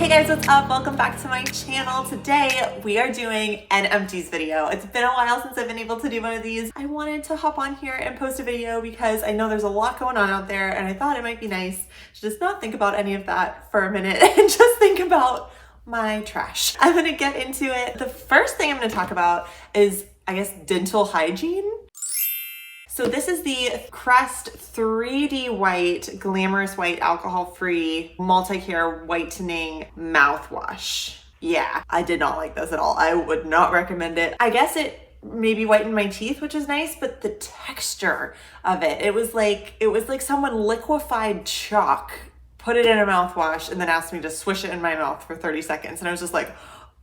Hey guys, what's up? Welcome back to my channel. Today we are doing an empties video. It's been a while since I've been able to do one of these. I wanted to hop on here and post a video because I know there's a lot going on out there and I thought it might be nice to just not think about any of that for a minute and just think about my trash. I'm gonna get into it. The first thing I'm gonna talk about is, I guess, dental hygiene. So this is the Crest 3D White, Glamorous White, Alcohol-Free, Multi-Care Whitening Mouthwash. Yeah, I did not like this at all. I would not recommend it. I guess it maybe whitened my teeth, which is nice, but the texture of it was like someone liquefied chalk, put it in a mouthwash, and then asked me to swish it in my mouth for 30 seconds. And I was just like,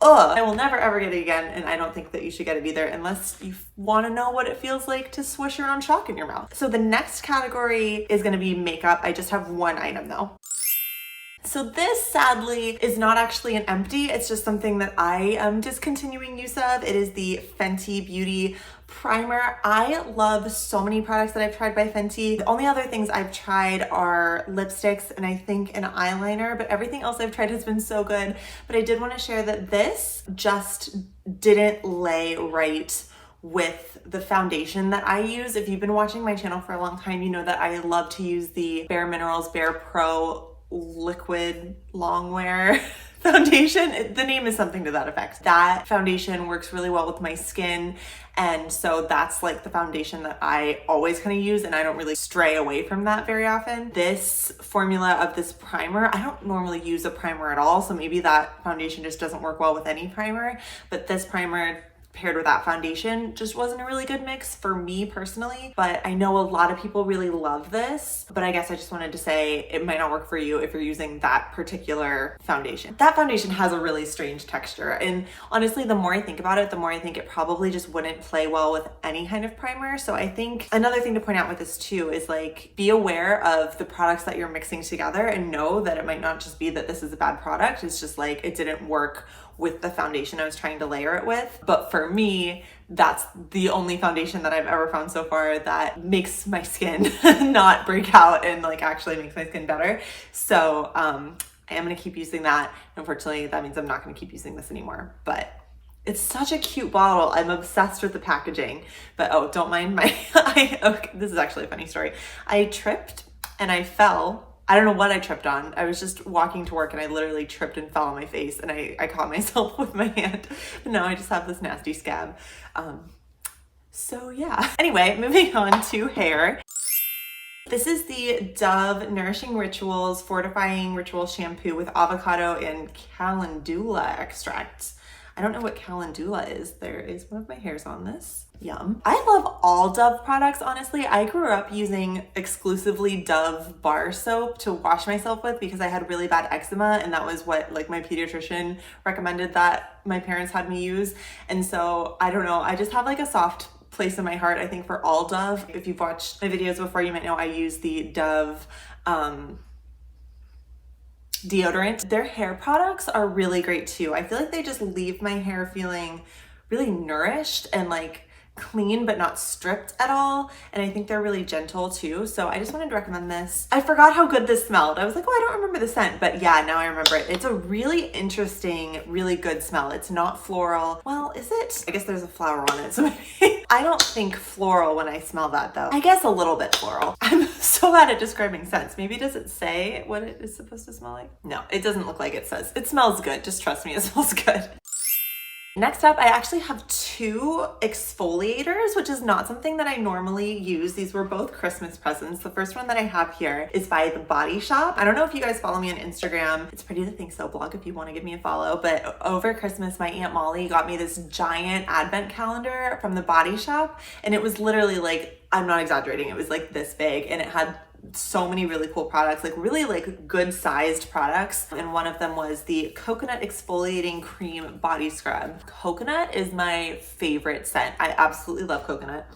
ugh, I will never ever get it again, and I don't think that you should get it either unless you want to know what it feels like to swish your own chalk in your mouth. So the next category is going to be makeup. I just have one item though. So this sadly is not actually an empty, it's just something that I am discontinuing use of. It is the Fenty Beauty Primer. I love so many products that I've tried by Fenty. The only other things I've tried are lipsticks and I think an eyeliner, but everything else I've tried has been so good. But I did want to share that this just didn't lay right with the foundation that I use. If you've been watching my channel for a long time, you know that I love to use the Bare Minerals Bare Pro liquid longwear foundation. The name is something to that effect. That foundation works really well with my skin, and so that's like the foundation that I always kind of use, and I don't really stray away from that very often. This formula of this primer, I don't normally use a primer at all, so maybe that foundation just doesn't work well with any primer, but this primer paired with that foundation just wasn't a really good mix for me personally. But I know a lot of people really love this, but I guess I just wanted to say it might not work for you if you're using that particular foundation. That foundation has a really strange texture, and honestly, the more I think about it, the more I think it probably just wouldn't play well with any kind of primer. So I think another thing to point out with this too is like, be aware of the products that you're mixing together and know that it might not just be that this is a bad product, it's just like it didn't work with the foundation I was trying to layer it with. But for me, that's the only foundation that I've ever found so far that makes my skin not break out and like actually makes my skin better. So I am gonna keep using that. Unfortunately, that means I'm not gonna keep using this anymore, but it's such a cute bottle. I'm obsessed with the packaging. But oh, don't mind my, okay, this is actually a funny story. I tripped and I fell. I don't know what I tripped on. I was just walking to work and I literally tripped and fell on my face, and I caught myself with my hand. And now I just have this nasty scab. So yeah. Anyway, moving on to hair. This is the Dove Nourishing Rituals Fortifying Ritual Shampoo with avocado and calendula extract. I don't know what calendula is. There is one of my hairs on this. Yum. I love all Dove products, honestly. I grew up using exclusively Dove bar soap to wash myself with because I had really bad eczema, and that was what like my pediatrician recommended that my parents had me use. And so I don't know, I just have like a soft place in my heart, I think, for all Dove. If you've watched my videos before, you might know I use the Dove deodorant. Their hair products are really great too. I feel like they just leave my hair feeling really nourished and like clean but not stripped at all, and I think they're really gentle too. So I just wanted to recommend this. I forgot how good this smelled. I was like, oh, I don't remember the scent, but yeah, now I remember it. It's a really interesting, really good smell. It's not floral. Well, is it? I guess there's a flower on it, so maybe. I don't think floral when I smell that though. I guess a little bit floral. I'm so bad at describing scents. Maybe does it say what it is supposed to smell like? No, it doesn't look like it says. It smells good. Just trust me, it smells good. Next up, I actually have two exfoliators, which is not something that I normally use. These were both Christmas presents. The first one that I have here is by The Body Shop. I don't know if you guys follow me on Instagram. It's Pretty to Think So blog if you want to give me a follow. But over Christmas, my Aunt Molly got me this giant advent calendar from The Body Shop. And it was literally like, I'm not exaggerating, it was like this big, and it had so many really cool products, like really like good sized products. And one of them was the Coconut Exfoliating Cream Body Scrub. Coconut is my favorite scent. I absolutely love coconut.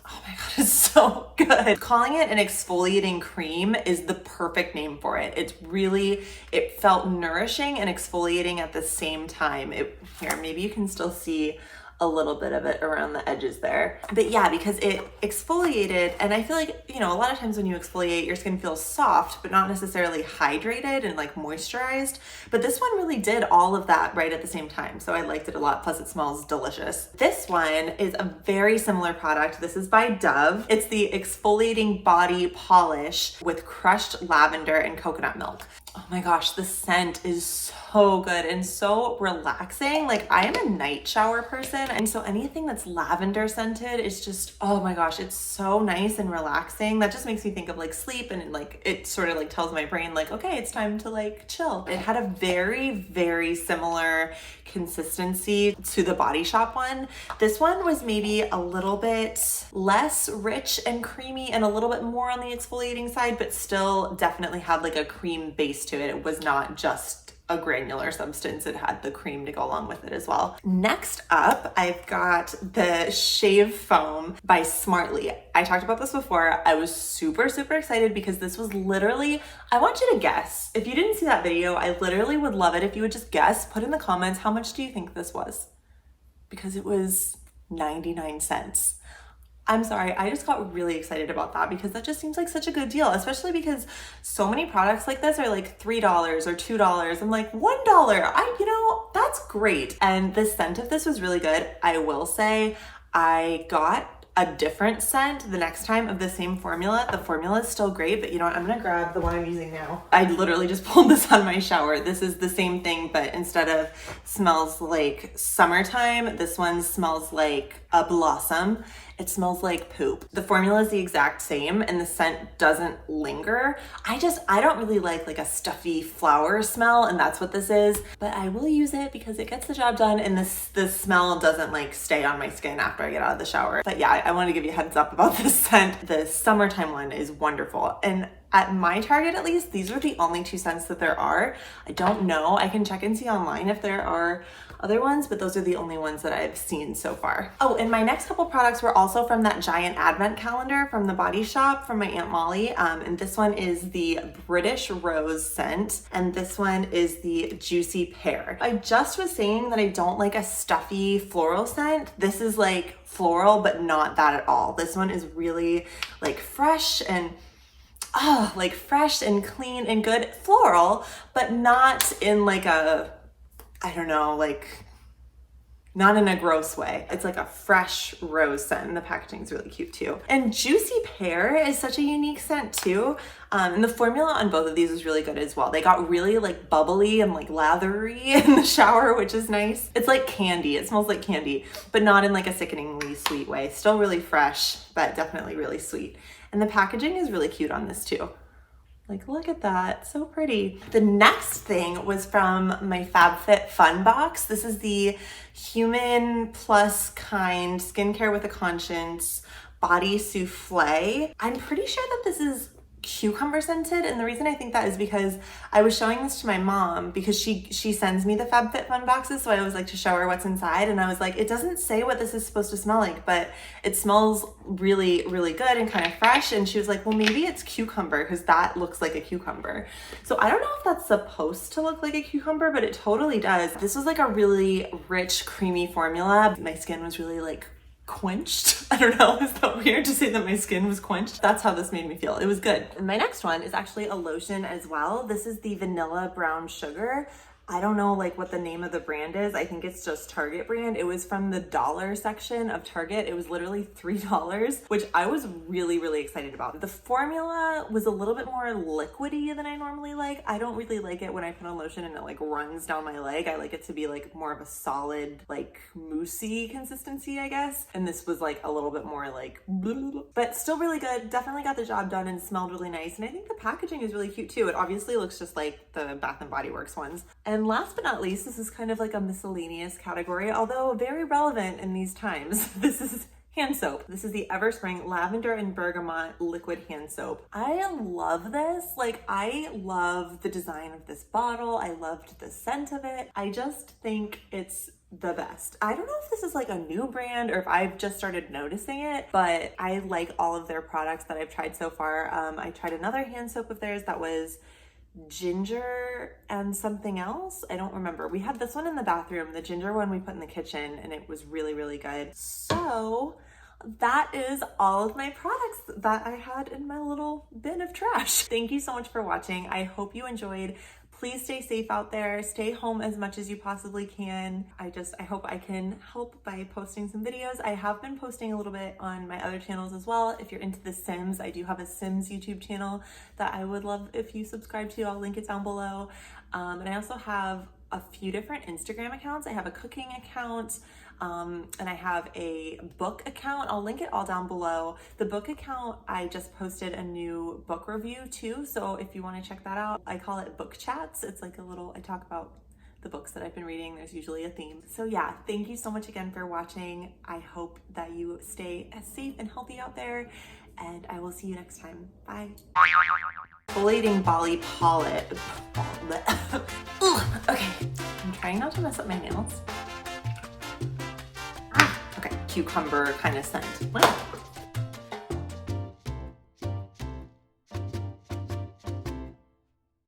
Oh my God, it's so good. Calling it an exfoliating cream is the perfect name for it. It's really, it felt nourishing and exfoliating at the same time. Here, maybe you can still see a little bit of it around the edges there. But yeah, because it exfoliated, and I feel like, you know, a lot of times when you exfoliate, your skin feels soft, but not necessarily hydrated and like moisturized. But this one really did all of that right at the same time. So I liked it a lot. Plus it smells delicious. This one is a very similar product. This is by Dove. It's the exfoliating body polish with crushed lavender and coconut milk. Oh my gosh, the scent is so good and so relaxing. Like, I am a night shower person, and so anything that's lavender scented is just, oh my gosh, it's so nice and relaxing. That just makes me think of like sleep, and like it sort of like tells my brain like, okay, it's time to like chill. It had a very similar consistency to the Body Shop one. This one was maybe a little bit less rich and creamy and a little bit more on the exfoliating side, but still definitely had like a cream base to it. It was not just a granular substance. It had the cream to go along with it as well. Next up, I've got the Shave Foam by Smartly. I talked about this before. I was super excited because this was literally, I want you to guess. If you didn't see that video, I literally would love it if you would just guess, put in the comments, how much do you think this was? Because it was 99 cents. I'm sorry, I just got really excited about that because that just seems like such a good deal, especially because so many products like this are like $3 or $2. I'm like, $1. You know, that's great. And the scent of this was really good. I will say I got a different scent the next time of the same formula. The formula is still great, but you know what? I'm gonna grab the one I'm using now. I literally just pulled this on my shower. This is the same thing, but instead of smells like summertime, this one smells like a blossom. It smells like poop. The formula is the exact same and the scent doesn't linger. I don't really like a stuffy flower smell, and that's what this is, but I will use it because it gets the job done, and the smell doesn't like stay on my skin after I get out of the shower. But yeah, I want to give you a heads up about this scent. The summertime one is wonderful. And at my Target, at least, these are the only 2 scents that there are. I don't know. I can check and see online if there are other ones, but those are the only ones that I've seen so far. Oh, and my next couple products were also from that giant advent calendar from the Body Shop from my Aunt Molly. And this one is the British Rose scent, and this one is the Juicy Pear. I just was saying that I don't like a stuffy floral scent. This is like floral, but not that at all. This one is really like fresh and like fresh and clean and good floral, but not in like a, I don't know, like not in a gross way. It's like a fresh rose scent, and the packaging is really cute too. And Juicy Pear is such a unique scent too. And the formula on both of these is really good as well. They got really like bubbly and like lathery in the shower, which is nice. It's like candy. It smells like candy, but not in like a sickeningly sweet way. Still really fresh, but definitely really sweet. And the packaging is really cute on this too. Like, look at that, so pretty. The next thing was from my FabFitFun box. This is the Human Plus Kind Skincare with a Conscience Body Souffle. I'm pretty sure that this is cucumber scented, and the reason I think that is because I was showing this to my mom because she sends me the FabFitFun boxes, so I always like to show her what's inside, and I was like, it doesn't say what this is supposed to smell like, but it smells really good and kind of fresh. And she was like, well, maybe it's cucumber because that looks like a cucumber. So I don't know if that's supposed to look like a cucumber, but it totally does. This was like a really rich, creamy formula. My skin was really like quenched. I don't know, is that weird to say that my skin was quenched? That's how this made me feel. It was good. And my next one is actually a lotion as well. This is the Vanilla Brown Sugar. I don't know like what the name of the brand is. I think it's just Target brand. It was from the dollar section of Target. It was literally $3, which I was really excited about. The formula was a little bit more liquidy than I normally like. I don't really like it when I put on lotion and it like runs down my leg. I like it to be like more of a solid, like moussey consistency, I guess. And this was like a little bit more like, but still really good. Definitely got the job done and smelled really nice. And I think the packaging is really cute too. It obviously looks just like the Bath & Body Works ones. And last but not least, this is kind of like a miscellaneous category, although very relevant in these times. This is hand soap. This is the Everspring Lavender and Bergamot Liquid Hand Soap. I love this. Like, I love the design of this bottle. I loved the scent of it. I just think it's the best. I don't know if this is like a new brand or if I've just started noticing it, but I like all of their products that I've tried so far. I tried another hand soap of theirs that was ginger and something else. I don't remember. We had this one in the bathroom, the ginger one we put in the kitchen, and it was really, really good. So that is all of my products that I had in my little bin of trash. Thank you so much for watching. I hope you enjoyed. Please stay safe out there. Stay home as much as you possibly can. I hope I can help by posting some videos. I have been posting a little bit on my other channels as well. If you're into The Sims, I do have a Sims YouTube channel that I would love if you subscribe to. I'll link it down below. And I also have a few different Instagram accounts. I have a cooking account, and I have a book account. I'll link it all down below. The book account, I just posted a new book review too, so if you want to check that out, I call it Book Chats. It's like I talk about the books that I've been reading. There's usually a theme. So yeah, thank you so much again for watching. I hope that you stay as safe and healthy out there, and I will see you next time. Bye. Exfoliating Bali palette. Okay, I'm trying not to mess up my nails. Okay, cucumber kind of scent.